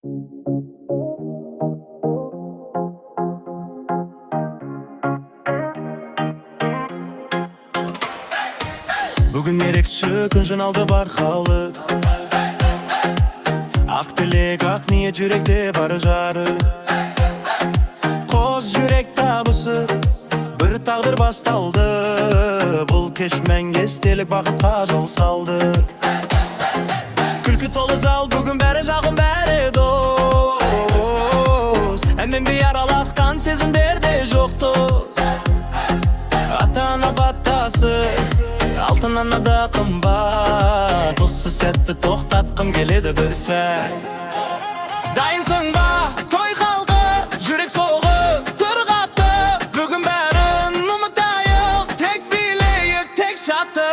Bugün gerekçi күн aldı бар халық. Ақ тілек, ақ ниет жүректе бар жарық. Қос жүрек табысып, бір тағдыр басталды. Бұл кеш мәңгі естелік бақытқа жол салды. Күлкі толы зал, бүгін бәрі жағым бәрі дос. Әммен бей араласқан сезімдерде жоқтыз. Ата-ана баттасы, алтын анада қымбат. Осы сәтті тоқтатқым келеді бір сәт. Дайынсың ба, той қалды, жүрек соғып тұрғатты. Бүгін бәрін ұмытайық, тек билейік, тек шатты.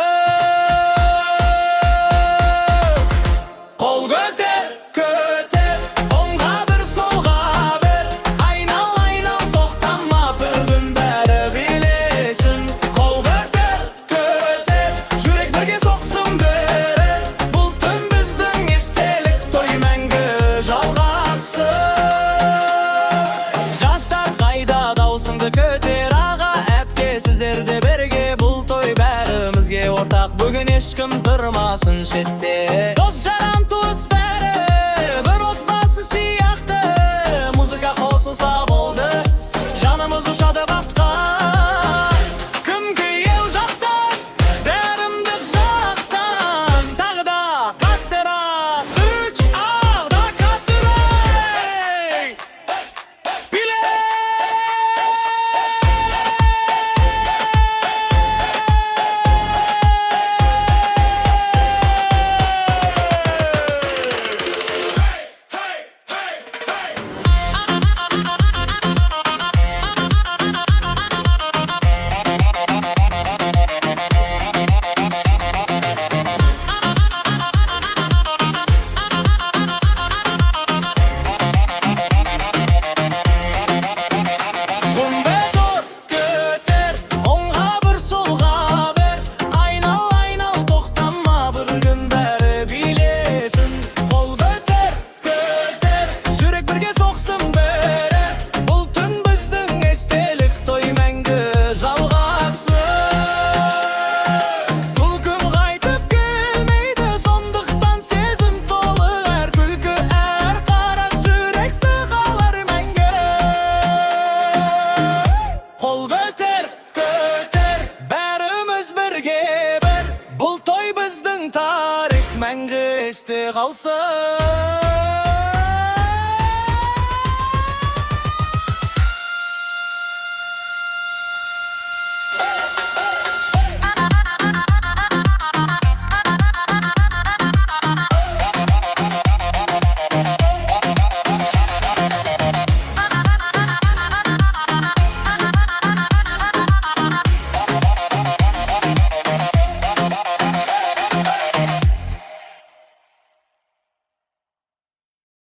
Қол көтер, көтер, оңға бір солға бір. Айнал, айнал, тоқтама, бүгін бәрі билесін. Қол көтер, көтер, жүрек бірге соқсын бір. Бұл түн біздің естелік, той мәңгі жалғасын. Жастар қайда, даусыңды көтер, аға, әпке, сіздер де бірге. Бұл той бәрімізге ортақ, бүгін ешкім тұрмасын шетте.